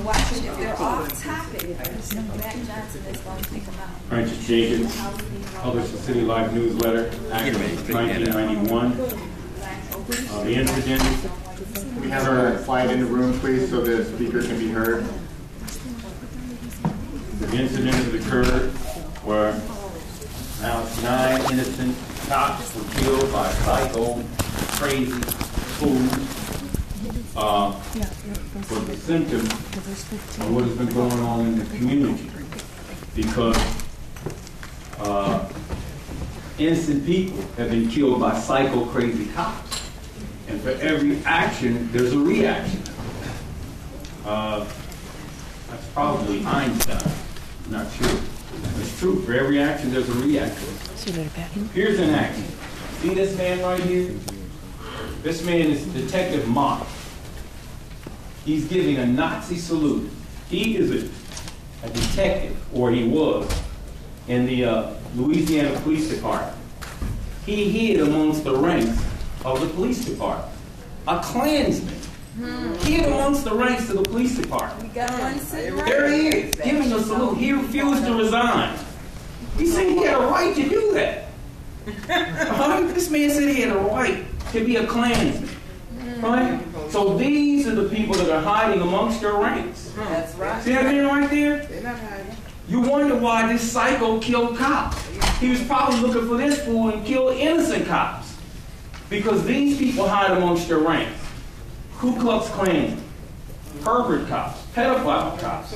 watch it if they're off topic. Matt Johnson is going to pick them out. Francis Jacobs, published the City Life newsletter, Act of 1991. The incident. We have a quiet in the room, please, so the speaker can be heard. The incident has occurred where now 9 innocent cops were killed by psycho, crazy fools. Was the symptom of what has been going on in the community, because innocent people have been killed by psycho, crazy cops, and for every action there's a reaction. That's probably Einstein. I'm not sure. It's true. For every action there's a reaction. Here's an action. See this man right here? This man is Detective Mott. He's giving a Nazi salute. He is a detective, or he was, in the Louisiana Police Department. He hid amongst the ranks of the police department. A Klansman. Hid amongst the ranks of the police department. We got one sitting right there he is, giving a salute. He refused to resign. He said he had a right to do that. This man said he had a right to be a Klansman. Right? So these are the people that are hiding amongst your ranks. That's right. See that man right there? They're not hiding. You wonder why this psycho killed cops. He was probably looking for this fool and kill innocent cops. Because these people hide amongst your ranks. Ku Klux Klan, pervert cops, pedophile cops,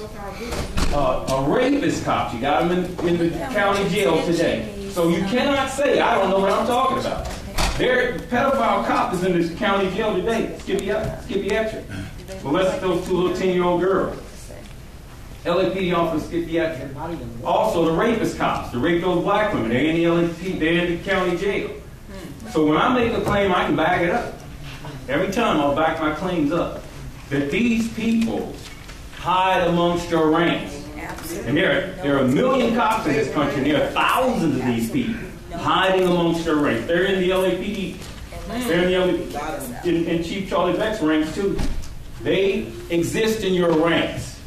rapist cops. You got them in the county jail today. So you cannot say, I don't know what I'm talking about. Their pedophile cop is in this county jail today. Skippy Etcher. Molested those 2 little 10-year-old girls. LAPD officer Skippy Etcher. Also the rapist cops, that raped those black women. They're in the LAPD, they're in the county jail. So when I make a claim, I can back it up. Every time I'll back my claims up. That these people hide amongst your ranks. And there are 1 million cops in this country, and there are thousands of these people hiding amongst your ranks. They're in the LAPD. They're in Chief Charlie Beck's ranks too. They exist in your ranks.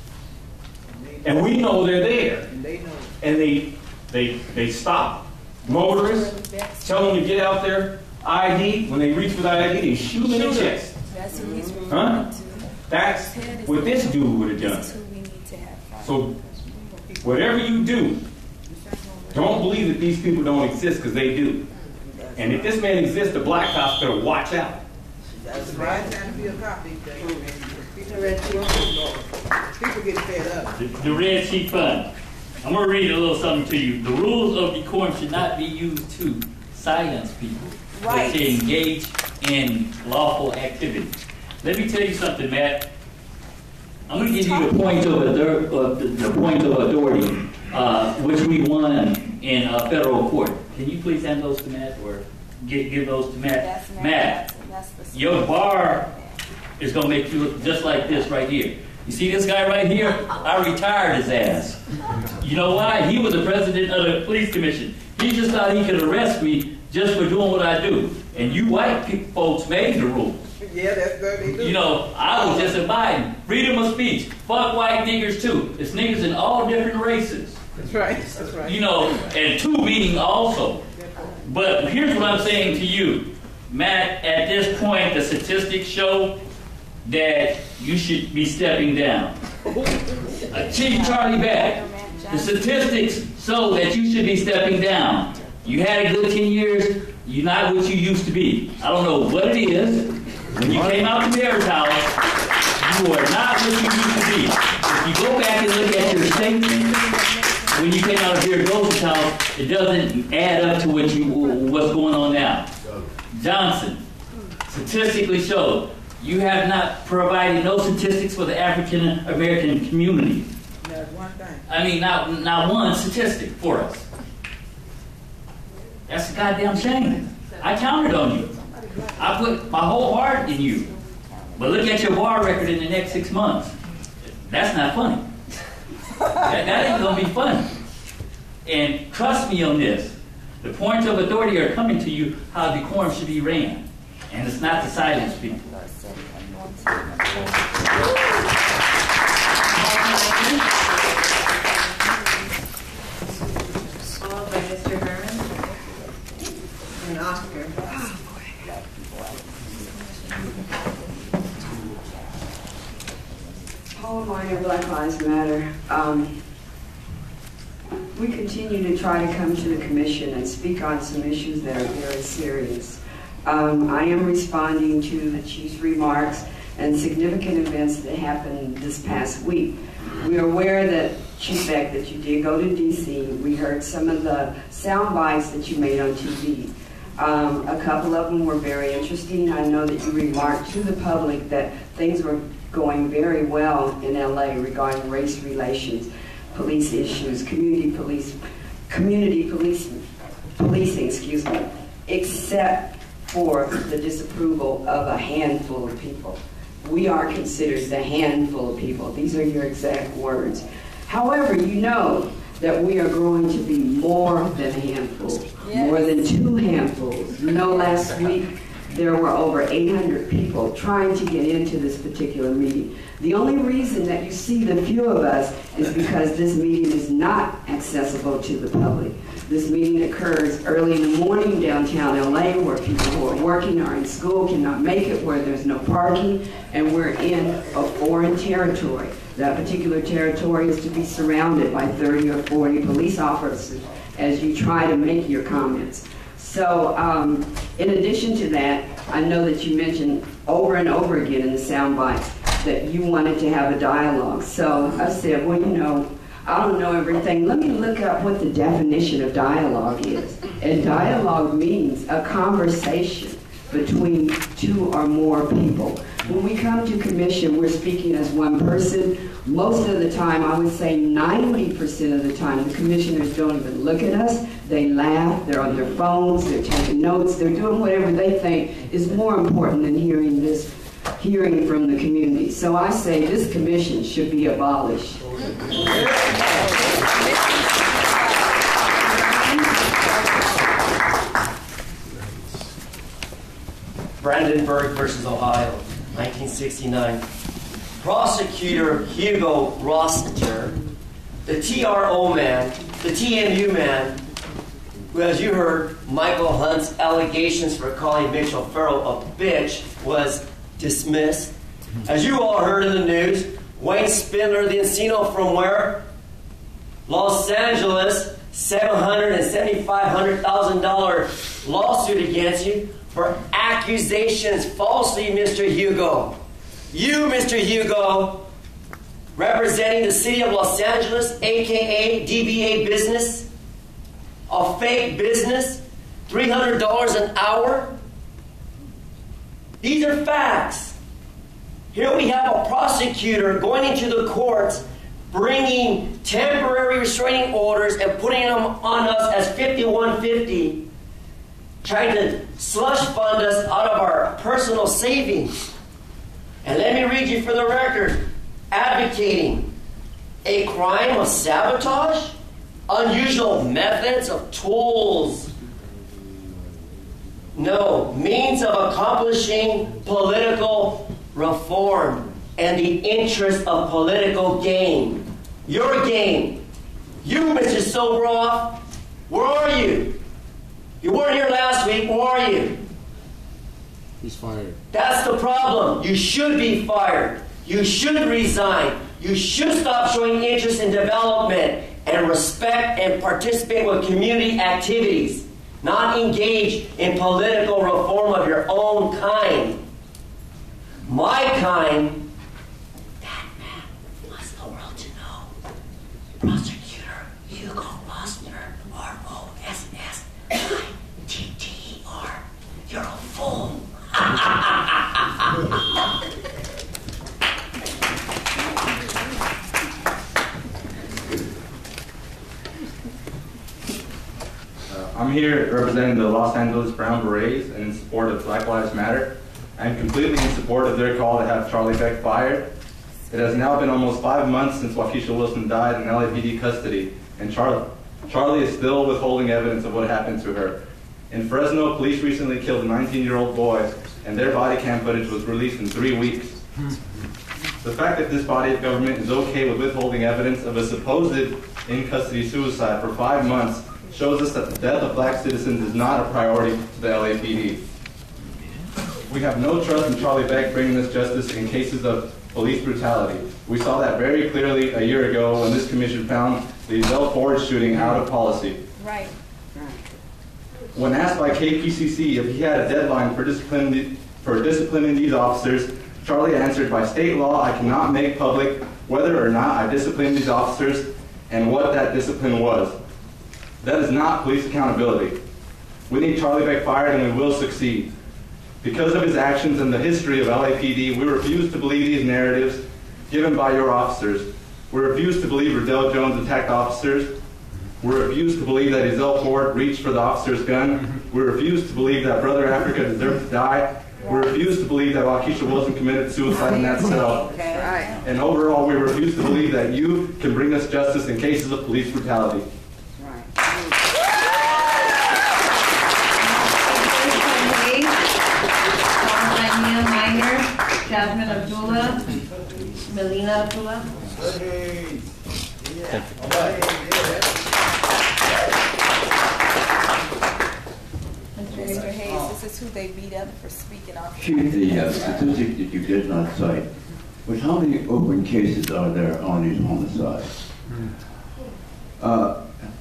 And we know they're there. And they stop motorists, tell them to get out their ID. When they reach for the ID, they shoot them in the chest. Huh? That's what this dude would have done. So whatever you do, don't believe that these people don't exist, because they do. And if this man exists, the black cops better watch out. That's the right time to be a cop these days. People get fed up. The Red Chief Fund. I'm going to read a little something to you. The rules of decorum should not be used to silence people, but to engage in lawful activity. Let me tell you something, Matt. I'm going to give you the point of authority, which we won in federal court. Can you please hand those to Matt, or give those to Matt? Matt, your bar is going to make you look just like this right here. You see this guy right here? I retired his ass. You know why? He was the president of the police commission. He just thought he could arrest me just for doing what I do. And you white folks made the rules. Yeah, that's good. They do. You know, I was just abiding. Freedom of speech. Fuck white niggers too. It's niggas in all different races. That's right. That's right. You know, and two meaning also. But here's what I'm saying to you, Matt. At this point, the statistics show that you should be stepping down. Chief Charlie Beck, the statistics show that you should be stepping down. You had a good 10 years. You're not what you used to be. I don't know what it is. When you came out the mayor's house, you are not what you used to be. If you go back and look at your statement, when you came out of Mayor Golden's house, it doesn't add up to what's going on now. Johnson, statistically showed you have not provided no statistics for the African American community. Not one thing. I mean, not one statistic for us. That's a goddamn shame. I counted on you. I put my whole heart in you. But look at your bar record in the next 6 months. That's not funny. That ain't going to be funny. And trust me on this. The points of authority are coming to you how decorum should be ran. And it's not to silence people. Followed by Mr. Herman. And Oscar. Paul Minor, Black Lives Matter. We continue to try to come to the commission and speak on some issues that are very serious. I am responding to the chief's remarks and significant events that happened this past week. We are aware that, ChiefBeck, that you did go to D.C. We heard some of the sound bites that you made on TV. A couple of them were very interesting. I know that you remarked to the public that things were going very well in LA regarding race relations, police issues, community policing, excuse me, except for the disapproval of a handful of people. We are considered the handful of people. These are your exact words. However, you know that we are growing to be more than a handful, more than 2 handfuls. You know, last week there were over 800 people trying to get into this particular meeting. The only reason that you see the few of us is because this meeting is not accessible to the public. This meeting occurs early in the morning downtown LA, where people who are working or in school cannot make it, where there's no parking, and we're in a foreign territory. That particular territory is to be surrounded by 30 or 40 police officers as you try to make your comments. So in addition to that, I know that you mentioned over and over again in the sound bites that you wanted to have a dialogue. So I said, well, you know, I don't know everything. Let me look up what the definition of dialogue is. And dialogue means a conversation between 2 or more people. When we come to commission, we're speaking as one person. Most of the time, I would say 90% of the time, the commissioners don't even look at us. They laugh, they're on their phones, they're taking notes, they're doing whatever they think is more important than hearing from the community. So I say this commission should be abolished. Brandenburg versus Ohio, 1969. Prosecutor Hugo Rossiter, the TRO man, the TMU man, who, as you heard, Michael Hunt's allegations for calling Mitchell Farrell a bitch, was dismissed. As you all heard in the news, Wayne Spindler, the Encino from where? Los Angeles, $775,000 lawsuit against you for accusations falsely, Mr. Hugo. You, Mr. Hugo, representing the city of Los Angeles, a.k.a. DBA Business, a fake business, $300 an hour. These are facts. Here we have a prosecutor going into the courts, bringing temporary restraining orders and putting them on us as 5150, trying to slush fund us out of our personal savings. And let me read you for the record, advocating a crime of sabotage, unusual methods of tools. No, means of accomplishing political reform and the interest of political gain. Your gain. You, Mr. Sobroff, where are you? You weren't here last week, where are you? He's fired. That's the problem. You should be fired. You should resign. You should stop showing interest in development and respect and participate with community activities, not engage in political reform of your own kind. My kind, that man wants the world to know. Prosecutor Hugo Rossner, R-O-S-S-I-T-T-E-R. You're a fool. I'm here representing the Los Angeles Brown Berets and in support of Black Lives Matter. I'm completely in support of their call to have Charlie Beck fired. It has now been almost 5 months since Waukesha Wilson died in LAPD custody, and Charlie is still withholding evidence of what happened to her. In Fresno, police recently killed a 19-year-old boy, and their body cam footage was released in 3 weeks. The fact that this body of government is okay with withholding evidence of a supposed in-custody suicide for 5 months shows us that the death of black citizens is not a priority to the LAPD. We have no trust in Charlie Beck bringing us justice in cases of police brutality. We saw that very clearly a year ago when this commission found the Zell Ford shooting out of policy. Right. When asked by KPCC if he had a deadline for disciplining these officers, Charlie answered, by state law, I cannot make public whether or not I disciplined these officers and what that discipline was. That is not police accountability. We need Charlie Beck fired and we will succeed. Because of his actions and the history of LAPD, we refuse to believe these narratives given by your officers. We refuse to believe Riddell Jones attacked officers. We refuse to believe that Ezell Ford reached for the officer's gun. We refuse to believe that Brother Africa deserved to die. We refuse to believe that Waukesha Wilson committed suicide in that cell. And overall, we refuse to believe that you can bring us justice in cases of police brutality. Jasmine Abdullah, Melina Abdullah. Mr. Hayes, this is who they beat up for speaking off. Chief, the statistic that you did not cite was how many open cases are there on these homicides?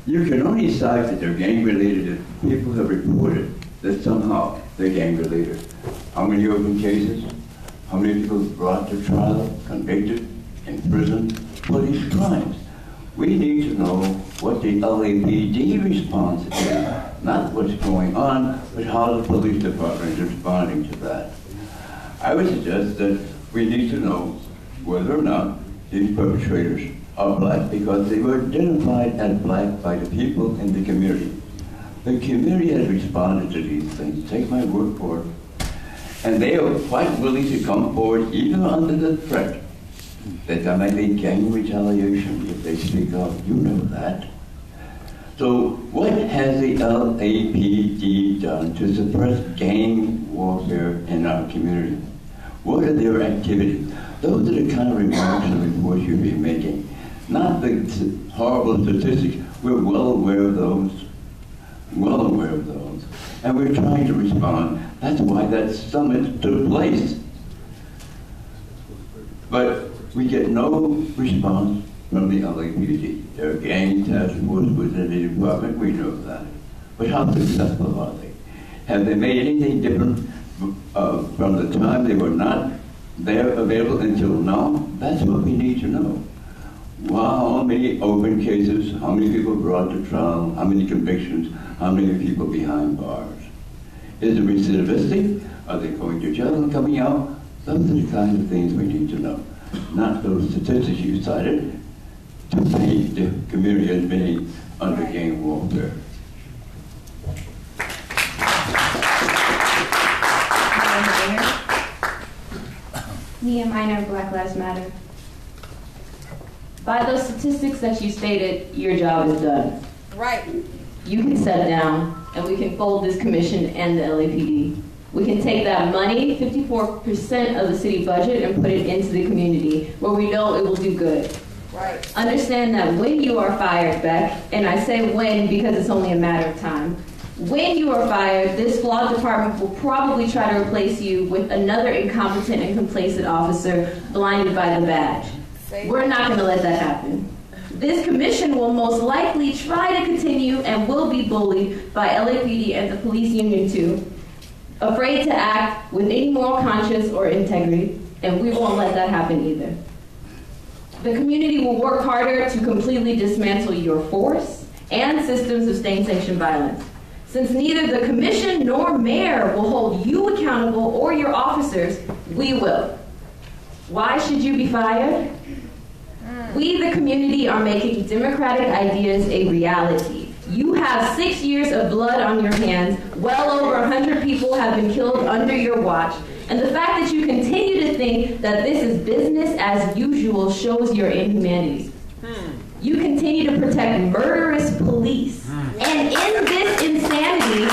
You can only cite that they're gang-related if people have reported that somehow they're gang-related. How many open cases? How many people brought to trial, convicted, imprisoned for these crimes? We need to know what the LAPD response is, not what's going on, but how the police department is responding to that. I would suggest that we need to know whether or not these perpetrators are black, because they were identified as black by the people in the community. The community has responded to these things, take my word for it. And they are quite willing to come forward, even under the threat that there may be gang retaliation if they speak out. You know that. So what has the LAPD done to suppress gang warfare in our community? What are their activities? Those are the kind of remarks and reports you'll be making. Not the horrible statistics. We're well aware of those. Well aware of those. And we're trying to respond. That's why that summit took place. But we get no response from the LAPD. There are gang task force within the department, we know that. But how successful are they? Have they made anything different from the time they were not there available until now? That's what we need to know. Wow, how many open cases, how many people brought to trial, how many convictions, how many people behind bars? Is it recidivistic? Are they going to jail and coming out? Those are the kinds of things we need to know. Not those statistics you cited to paint the community as being under gang warfare. Nia Minor, Black Lives Matter. By those statistics that you stated, your job is done. Right. You can set down, and we can fold this commission and the LAPD. We can take that money, 54% of the city budget, and put it into the community where we know it will do good. Right. Understand that when you are fired, Beck, and I say when because it's only a matter of time, when you are fired, this flawed department will probably try to replace you with another incompetent and complacent officer blinded by the badge. We're not going to let that happen. This commission will most likely try to continue and will be bullied by LAPD and the police union too, afraid to act with any moral conscience or integrity, and we won't let that happen either. The community will work harder to completely dismantle your force and systems of state-sanctioned violence. Since neither the commission nor mayor will hold you accountable or your officers, we will. Why should you be fired? We, the community, are making democratic ideas a reality. You have 6 years of blood on your hands. Well over 100 people have been killed under your watch. And the fact that you continue to think that this is business as usual shows your inhumanity. You continue to protect murderous police. And in this insanity, you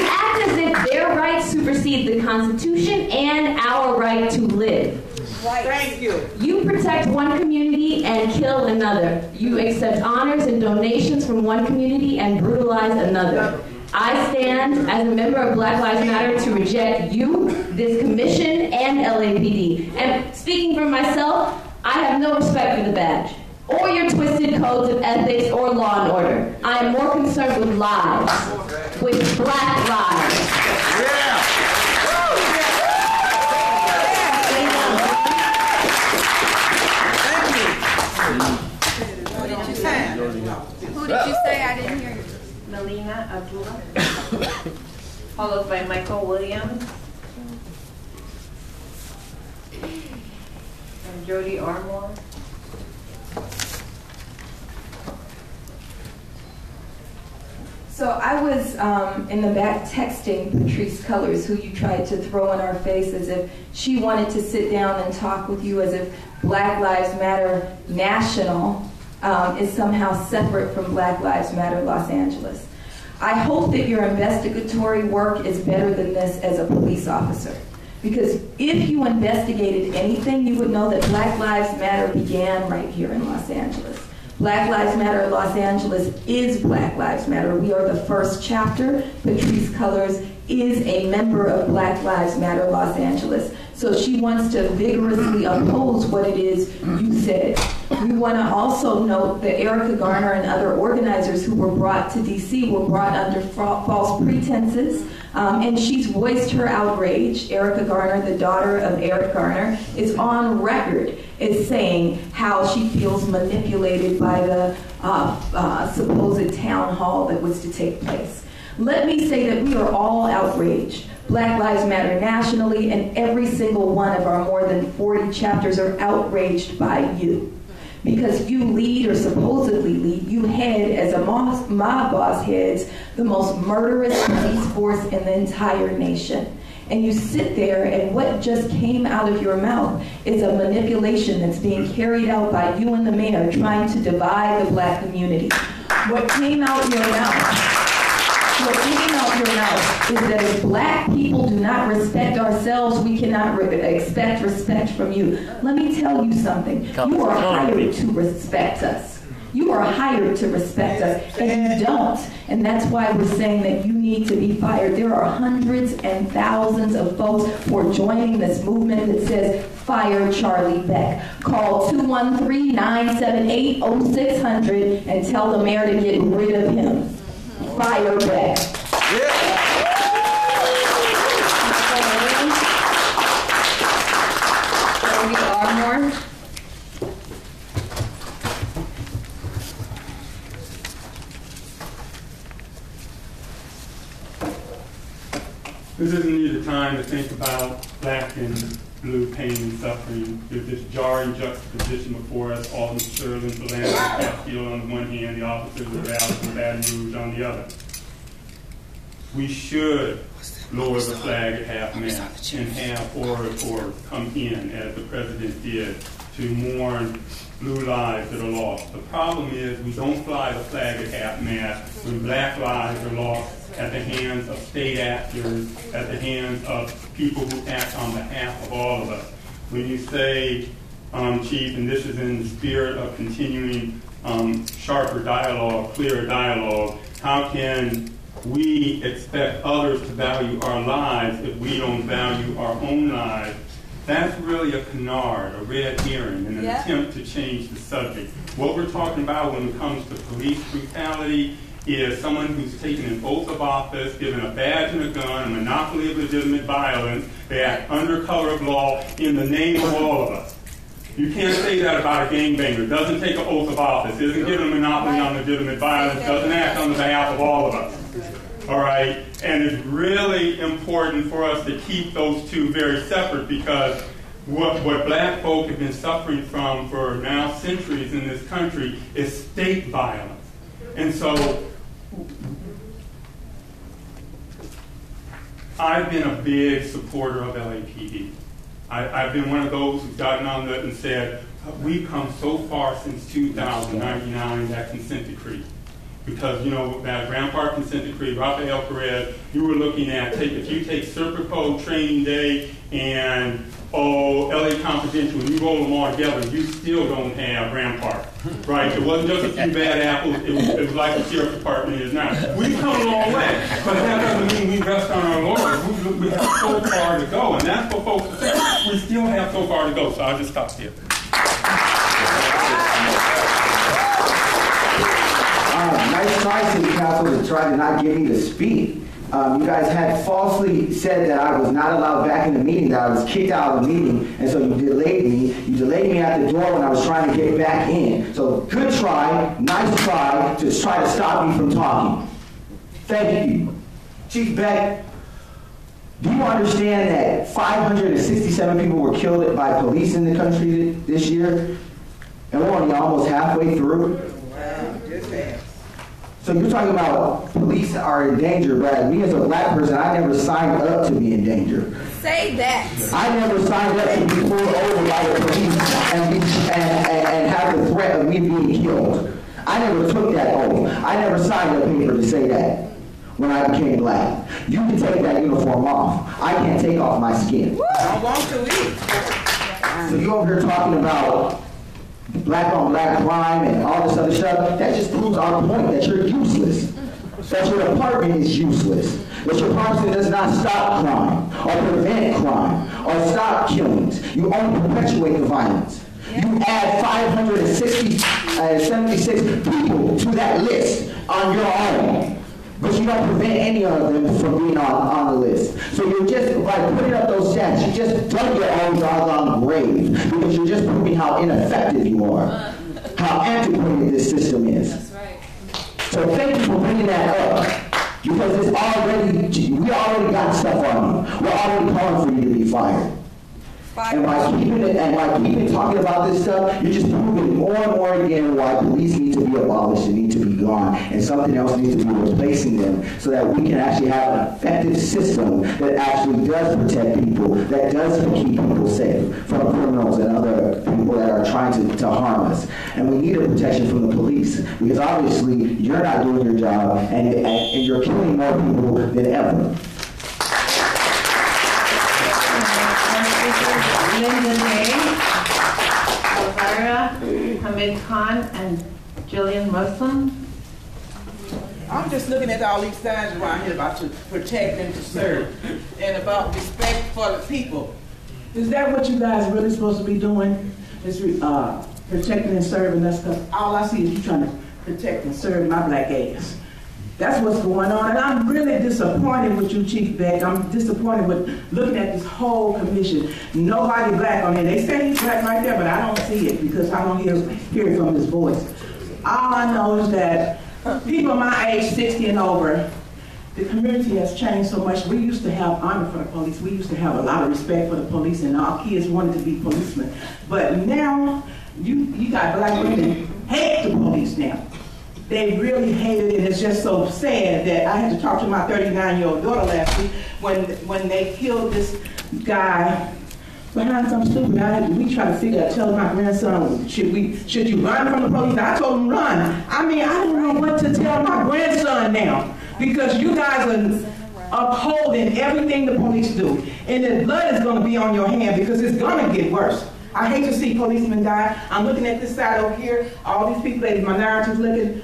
act as if their rights supersede the Constitution and our rights. right to live. Right. Thank you. You protect one community and kill another. You accept honors and donations from one community and brutalize another. I stand as a member of Black Lives Matter to reject you, this commission, and LAPD. And speaking for myself, I have no respect for the badge, or your twisted codes of ethics or law and order. I am more concerned with lives, with Black lives. Yeah. Who did you say? Who did you say? I didn't hear you. Melina Abdullah, followed by Michael Williams and Jody Armour. So I was in the back texting Patrice Cullors, who you tried to throw in our face as if she wanted to sit down and talk with you, as if Black Lives Matter National is somehow separate from Black Lives Matter Los Angeles. I hope that your investigatory work is better than this as a police officer. Because if you investigated anything, you would know that Black Lives Matter began right here in Los Angeles. Black Lives Matter Los Angeles is Black Lives Matter. We are the first chapter. Patrice Cullors is a member of Black Lives Matter Los Angeles. So she wants to vigorously oppose what it is you said. We want to also note that Erica Garner and other organizers who were brought to D.C. were brought under false pretenses, and she's voiced her outrage. Erica Garner, the daughter of Eric Garner, is on record as saying how she feels manipulated by the supposed town hall that was to take place. Let me say that we are all outraged. Black Lives Matter nationally, and every single one of our more than 40 chapters are outraged by you. Because you lead, or supposedly lead, you head, as a mob boss heads, the most murderous police force in the entire nation. And you sit there, and what just came out of your mouth is a manipulation that's being carried out by you and the mayor trying to divide the Black community. What came out of your mouth is that if Black people do not respect ourselves, we cannot expect respect from you. Let me tell you something. You are hired to respect us. You are hired to respect us, and you don't. And that's why we're saying that you need to be fired. There are hundreds and thousands of folks who are joining this movement that says, fire Charlie Beck. Call 213-978-0600 and tell the mayor to get rid of him. Fire Beck. Jody Armour. This isn't either time to think about Black and blue pain and suffering. There's this jarring juxtaposition before us, Alden Sterling, Philander, Catfield on the one hand, the officers of Dallas and Baton Rouge on the other. We should lower the flag at half-mast and have orators come in, as the president did, to mourn blue lives that are lost. The problem is we don't fly the flag at half-mast when Black lives are lost at the hands of state actors, at the hands of people who act on behalf of all of us. When you say, Chief, and this is in the spirit of continuing sharper dialogue, clearer dialogue, how can we expect others to value our lives if we don't value our own lives? That's really a canard, a red herring, and an attempt to change the subject. What we're talking about when it comes to police brutality is someone who's taken an oath of office, given a badge and a gun, a monopoly of legitimate violence. They act under color of law in the name of all of us. You can't say that about a gangbanger. Doesn't take an oath of office, isn't given a monopoly on legitimate violence, doesn't act on behalf of all of us. All right? And it's really important for us to keep those two very separate, because what Black folk have been suffering from for now centuries in this country is state violence. And so I've been a big supporter of LAPD. I've been one of those who've gotten on it and said, we've come so far since 2099, that consent decree. Because, you know, that Grand Park consent decree, Rafael Perez, you were looking at, if you take Serpico Training Day and, LA Confidential, and you roll them all together, you still don't have Grand Park, right? It wasn't just a few bad apples, it was like the sheriff's department is now. We've come a long way, but that doesn't mean we rest on our laurels. We have so far to go, and that's what folks are saying. We still have so far to go, so I'll just stop here. Nice try, City Council, to try to not give me to speak. You guys had falsely said that I was not allowed back in the meeting, that I was kicked out of the meeting, and so you delayed me. You delayed me at the door when I was trying to get back in. So good try, nice try, to try to stop me from talking. Thank you. Chief Beck, do you understand that 567 people were killed by police in the country this year? And we're only almost halfway through? Wow, good fast. So you're talking about police are in danger, but me as a black person, I never signed up to be in danger. Say that. I never signed up to be pulled over by the police and have the threat of me being killed. I never took that oath. I never signed a paper to say that when I became black. You can take that uniform off. I can't take off my skin. I want to eat. So you over here talking about black on black crime and all this other stuff, that just proves our point that you're useless. That your department is useless. That your department does not stop crime or prevent crime or stop killings. You only perpetuate the violence. You add 576 people to that list on your own. But you don't prevent any of them from being on the list. So you're just, by putting up those stats, you just dug your own doggone grave because you're just proving how ineffective you are, how antiquated this system is. That's right. So thank you for bringing that up because we already got stuff on you. We're already calling for you to be fired. And by keeping talking about this stuff, you're just proving more and more again why police need to be abolished and need to be gone, and something else needs to be replacing them so that we can actually have an effective system that actually does protect people, that does keep people safe from criminals and other people that are trying to harm us. And we need a protection from the police because obviously you're not doing your job and you're killing more people than ever. Linda Day, Elvira, Hamid Khan, and Jillian Muslim. I'm just looking at all these signs around here about to protect and to serve and about respect for the people. Is that what you guys are really supposed to be doing? Is protecting and serving us? Because all I see is you trying to protect and serve my black ass. That's what's going on, and I'm really disappointed with you, Chief Beck. I'm disappointed with looking at this whole commission. Nobody black on there. They say he's black right there, but I don't see it because I don't hear it from his voice. All I know is that people my age, 60 and over, the community has changed so much. We used to have honor for the police. We used to have a lot of respect for the police, and our kids wanted to be policemen. But now, you got black women hate the police now. They really hate it, and it's just so sad that I had to talk to my 39-year-old daughter last week when they killed this guy behind some stupid. We try to tell my grandson, should you run from the police? I told him run. I mean, I don't know what to tell my grandson now because you guys are upholding everything the police do, and the blood is going to be on your hand because it's going to get worse. I hate to see policemen die. I'm looking at this side over here, all these people, that minorities looking.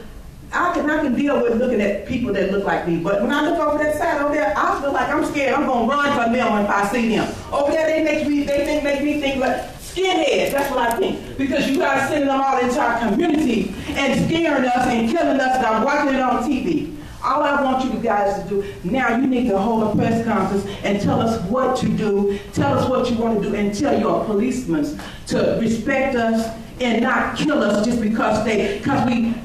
I can deal with looking at people that look like me, but when I look over that side over there, I feel like I'm scared. I'm gonna run from them if I see them. Over there, they make me think like skinheads. That's what I think, because you guys sending them all into our community and scaring us and killing us. And I'm watching it on TV. All I want you guys to do now, you need to hold a press conference and tell us what to do. Tell us what you want to do, and tell your policemen to respect us and not kill us just because we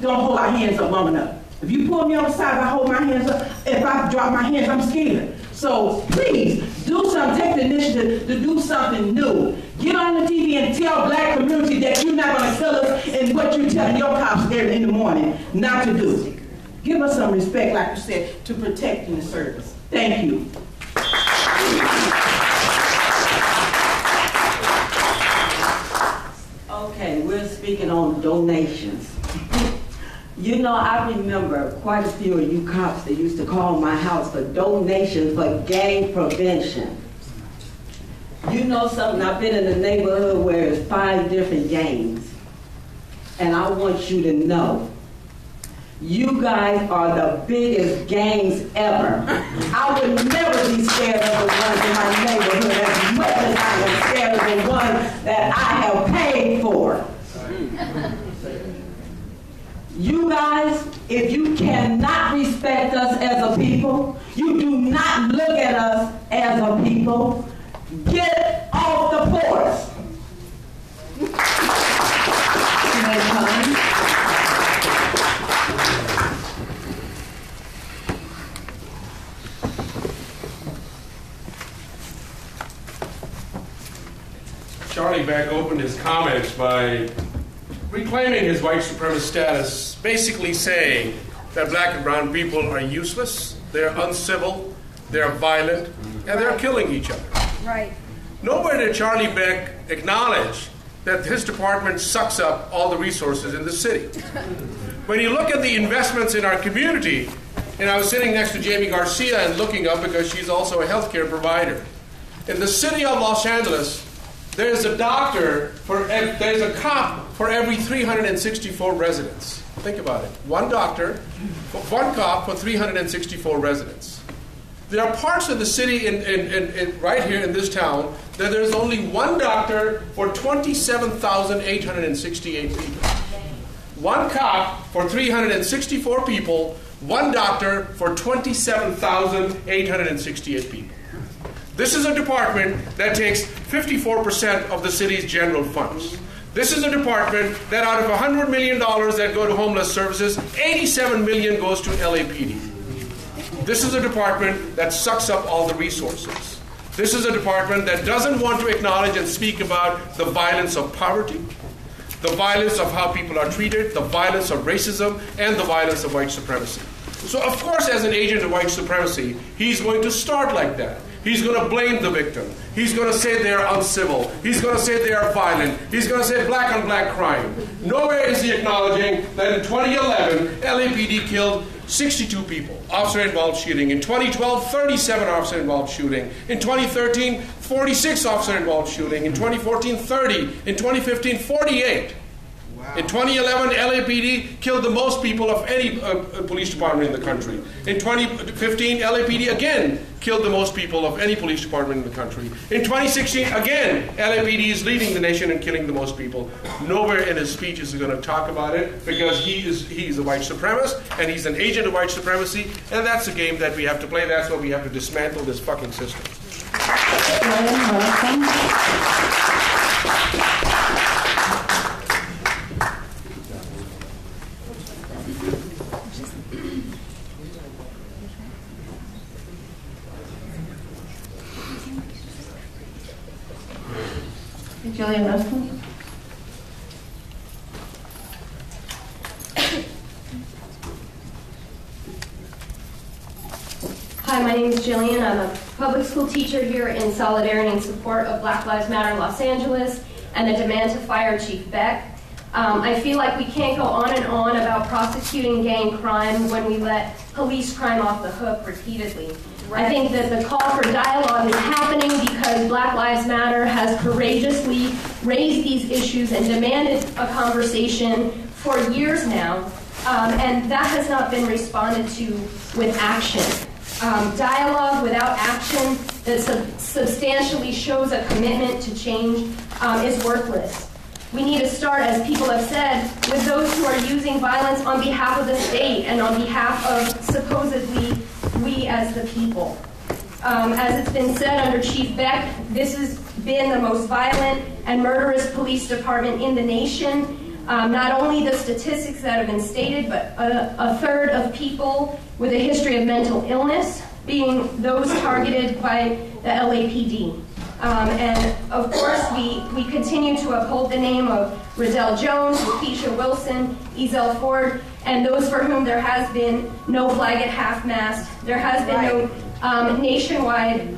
don't hold our hands up long enough. If you pull me on the side, I hold my hands up. If I drop my hands, I'm scared. So please, do something. Take the initiative to do something new. Get on the TV and tell black community that you're not going to kill us and what you're telling your cops in the morning not to do. Give us some respect, like you said, to protect and to serve us. Thank you. Okay, we're speaking on donations. You know, I remember quite a few of you cops that used to call my house for donations for gang prevention. You know something, I've been in a neighborhood where there's 5 different gangs. And I want you to know, you guys are the biggest gangs ever. I would never be scared of the ones in my neighborhood as much as I am scared of the ones that I have paid for. You guys, if you cannot respect us as a people, you do not look at us as a people, get off the porch. Charlie Beck opened his comments by reclaiming his white supremacist status, basically saying that black and brown people are useless, they're uncivil, they're violent, and they're killing each other. Right. Nowhere did Charlie Beck acknowledge that his department sucks up all the resources in the city. When you look at the investments in our community, and I was sitting next to Jamie Garcia and looking up because she's also a healthcare provider. In the city of Los Angeles, there's a cop for every 364 residents. Think about it. One doctor, one cop for 364 residents. There are parts of the city right here in this town that there's only one doctor for 27,868 people. One cop for 364 people, one doctor for 27,868 people. This is a department that takes 54% of the city's general funds. This is a department that out of $100 million that go to homeless services, $87 million goes to LAPD. This is a department that sucks up all the resources. This is a department that doesn't want to acknowledge and speak about the violence of poverty, the violence of how people are treated, the violence of racism, and the violence of white supremacy. So of course, as an agent of white supremacy, he's going to start like that. He's going to blame the victim. He's going to say they're uncivil. He's going to say they are violent. He's going to say black on black crime. Nowhere is he acknowledging that in 2011, LAPD killed 62 people, officer-involved shooting. In 2012, 37 officer-involved shooting. In 2013, 46 officer-involved shooting. In 2014, 30. In 2015, 48. Wow. In 2011, LAPD killed the most people of any police department in the country. In 2015, LAPD again killed the most people of any police department in the country. In 2016, again, LAPD is leading the nation in killing the most people. Nowhere in his speech is he going to talk about it because he's a white supremacist and he's an agent of white supremacy, and that's the game that we have to play. That's why we have to dismantle this fucking system. Julian Russell. Hi, my name is Jillian. I'm a public school teacher here in solidarity and support of Black Lives Matter Los Angeles and the demand to fire Chief Beck. I feel like we can't go on and on about prosecuting gang crime when we let police crime off the hook repeatedly. I think that the call for dialogue is happening because Black Lives Matter has courageously raised these issues and demanded a conversation for years now, and that has not been responded to with action. Dialogue without action that substantially shows a commitment to change is worthless. We need to start, as people have said, with those who are using violence on behalf of the state and on behalf of supposedly we as the people. As it's been said under Chief Beck, this has been the most violent and murderous police department in the nation. Not only the statistics that have been stated, but a third of people with a history of mental illness being those targeted by the LAPD. And of course, we continue to uphold the name of Riddell Jones, Lakeisha Wilson, Ezell Ford, and those for whom there has been no flag at half-mast. There has been no nationwide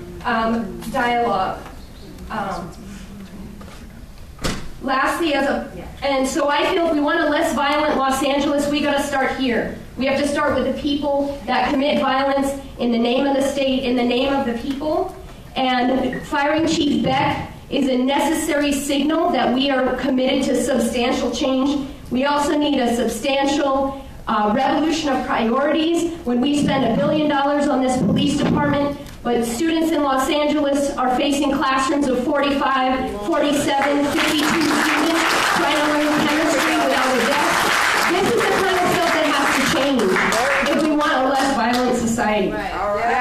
dialogue. Lastly, and so I feel if we want a less violent Los Angeles, we got to start here. We have to start with the people that commit violence in the name of the state, in the name of the people. And firing Chief Beck is a necessary signal that we are committed to substantial change. We also need a substantial revolution of priorities. When we spend $1 billion on this police department, but students in Los Angeles are facing classrooms of 45, 47, 52 students trying to learn chemistry without a desk. This is the kind of stuff that has to change if we want a less violent society. Right. All right.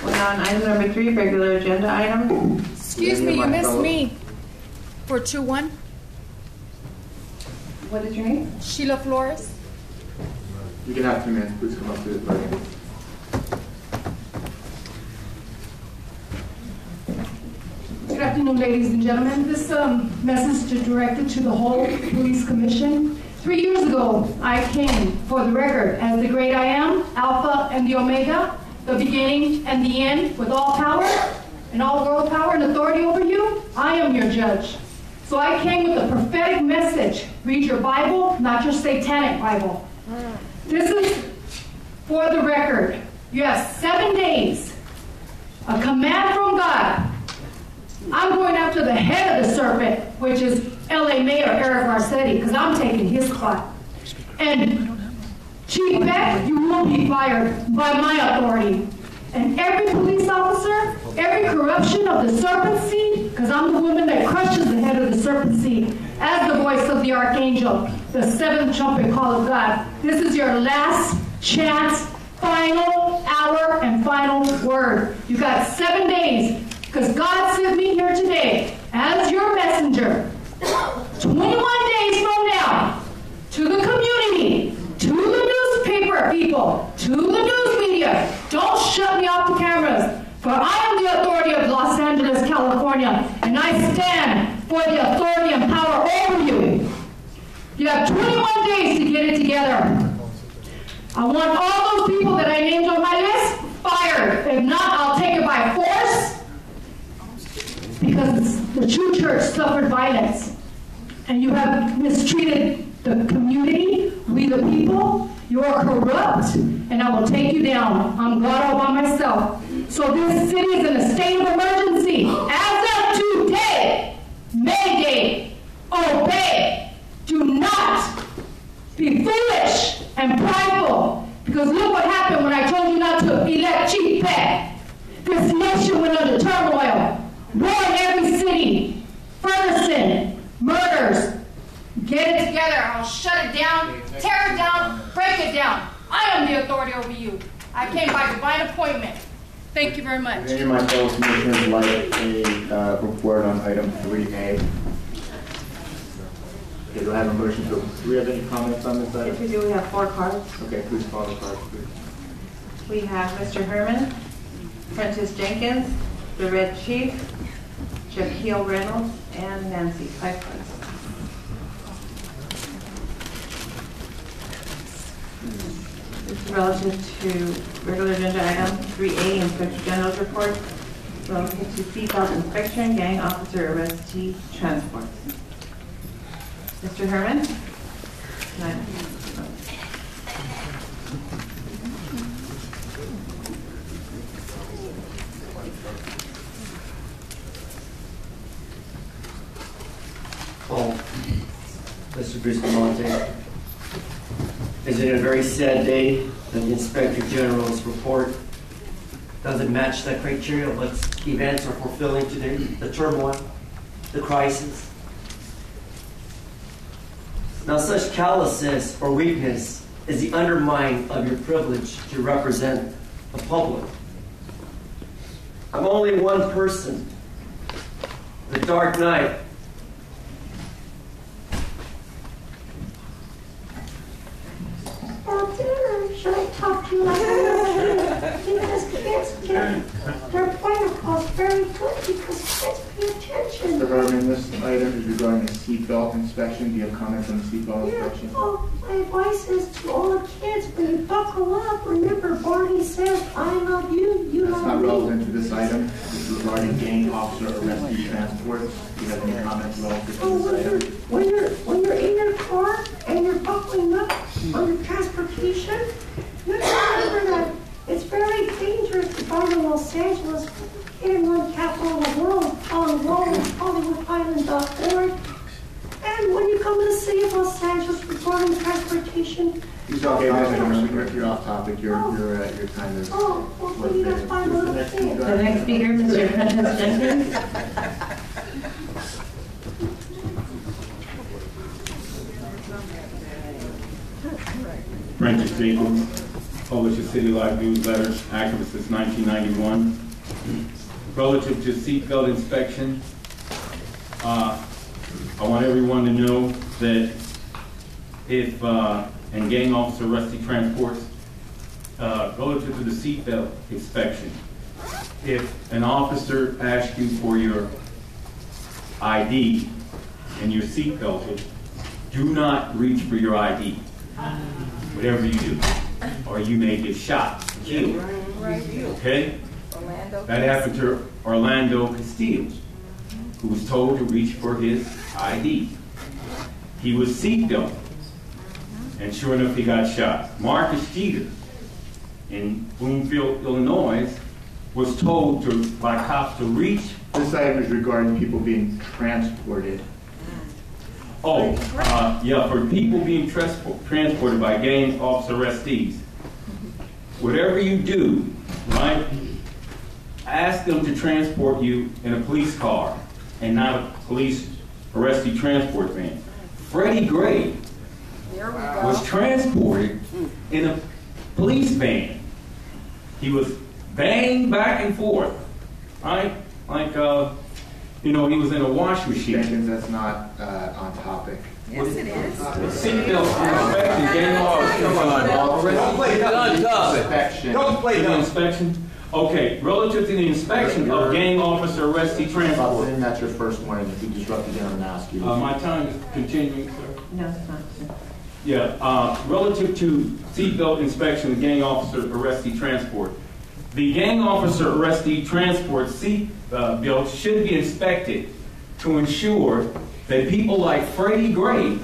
We're on item number 3, regular agenda item. Excuse me, you missed me for 2-1. What is your name? Sheila Flores. You can have 2 minutes. Please come up to the podium. Good afternoon, ladies and gentlemen. This message is directed to the whole police commission. 3 years ago, I came, for the record, as the great I am, Alpha and the Omega, the beginning and the end, with all power and all world power and authority over you. I am your judge. So I came with a prophetic message. Read your Bible, not your satanic Bible. This is for the record. You have 7 days. A command from God. I'm going after the head of the serpent, which is LA Mayor Eric Garcetti, because I'm taking his spot. And Chief Beck, you will be fired by my authority. And every police officer, every corruption of the serpent seed, because I'm the woman that crushes the head of the serpent seed, as the voice of the archangel, the 7th trumpet call of God. This is your last chance, final hour, and final word. You got 7 days, because God sent me here today as your messenger. 21 days from now, to the community, to the newspaper people, to the news media. Don't shut me off the cameras, for I am the authority of Los Angeles, California, and I stand for the authority and power over you. You have 21 days to get it together. I want all those people that I named on my list fired. If not, I'll take it by force, because the true church suffered violence, and you have mistreated the community, we the people. You are corrupt, and I will take you down. I'm God all by myself. So this city is in a state of emergency. As of today, Mayday, obey. Do not be foolish and prideful, because look what happened when I told you not to elect Chief Beck. This nation went under turmoil. War in every city. Ferguson, murders. Get it together. I'll shut it down, tear it down, break it down. I am the authority over you. I came by divine appointment. Thank you very much. Any of my fellow commissioners like a report on item 3A? Okay, do I have a motion to? Do we have any comments on this item? If we do, we have 4 cards. Okay, please call the cards, please. We have Mr. Herman, Prentice Jenkins, the Red Chief, Shaquille Reynolds, and Nancy Piper. This is relative to regular agenda item 3A, Inspector General's report relative to seatbelt inspection, gang officer arrestee transport. Mr. Herman? Oh, Mr. Bustamante, is it a very sad day that the Inspector General's report doesn't match that criteria of what events are fulfilling today? The turmoil, the crisis. Now, such callousness or weakness is the undermining of your privilege to represent the public. I'm only one person. The dark night. Should I talk to you like that? Because kids get their protocols very good because kids pay attention. Mr. Herman, this item is regarding the seatbelt inspection. Do you have comments on the seatbelt inspection? Oh, my advice is to all the kids kids, when you buckle up, remember Barney says, I love you, you That's love not me. relevant to this item. This is regarding gang officer arrestee transport. Do you have any comments relative to Oh, this item? when you're in your car and you're buckling up on your transportation, you have to remember that it's very dangerous to drive in Los Angeles, in one capital of the world, on HollywoodHighland.org. And when you come to the city of Los Angeles regarding transportation, He's okay, you're off topic. Your time is. well, you gotta find another thing. The next speaker, Mr. Prentice Jenkins. Prentice Jenkins, published City Life newsletter, activist since 1991. Relative to seatbelt inspection, I want everyone to know that if, and gang officer arrestee transports, relative to the seatbelt inspection, if an officer asks you for your ID and you're seatbelted, do not reach for your ID, whatever you do, or you may get shot, killed. Okay? That happened to Orlando Castillo, who was told to reach for his ID. He was seatbelted, and sure enough, he got shot. Marcus Jeter in Bloomfield, Illinois, was told by cops to reach. This item is regarding people being transported. Oh, yeah, for people being transported by gang officer arrestees. Whatever you do, right, ask them to transport you in a police car and not a police arrestee transport van. Freddie Gray was transported in a police van. He was banged back and forth, right? Like, you know, he was in a wash machine. Jenkins, that's not on topic. Yes, it is. Seatbelt inspection, gang officer. Don't play dumb. Inspection. Don't play dumb. Inspection. Okay, relative to the inspection of gang officer arrestee transport. That's your first one, and if you disrupt again, I'm going to ask you. My time is continuing, sir. No, it's not, sir. Yeah, relative to seatbelt inspection of gang officer arrestee transport. The gang officer arrestee transport seatbelt should be inspected to ensure that people like Freddie Gray,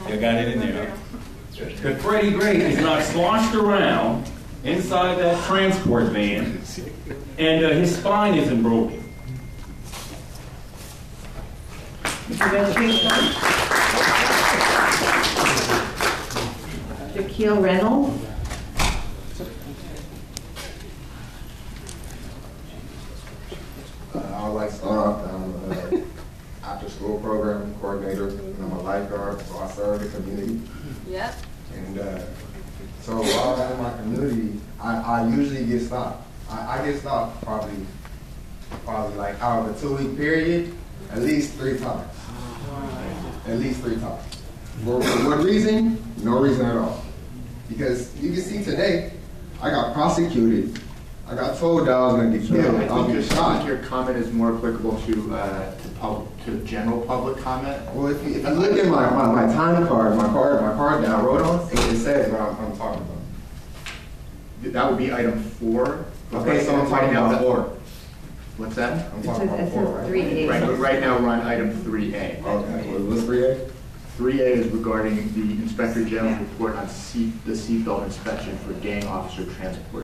I got it in there, that Freddie Gray is not sloshed around inside that transport van and his spine isn't broken. Shaquille Reynolds. I would like to start off. I'm an after-school program coordinator, and I'm a lifeguard, so I serve the community. Yep. And so while I'm in my community, I usually get stopped. I get stopped probably like out of a 2-week period, at least 3 times. At least 3 times. For what reason? No reason at all. Because you can see today, I got prosecuted. I got told that I was going to get killed. I think your comment is more applicable to general public comment. Well, if you look at my time card, my card that I wrote on, it says what I'm talking about. That would be item 4. Okay, so I'm talking about 4. What's that? I'm talking about 4, right? 3A. Right now we're on item 3A. Okay, what's 3A? 3A is regarding the Inspector General's report on the seatbelt inspection for gang officer transport.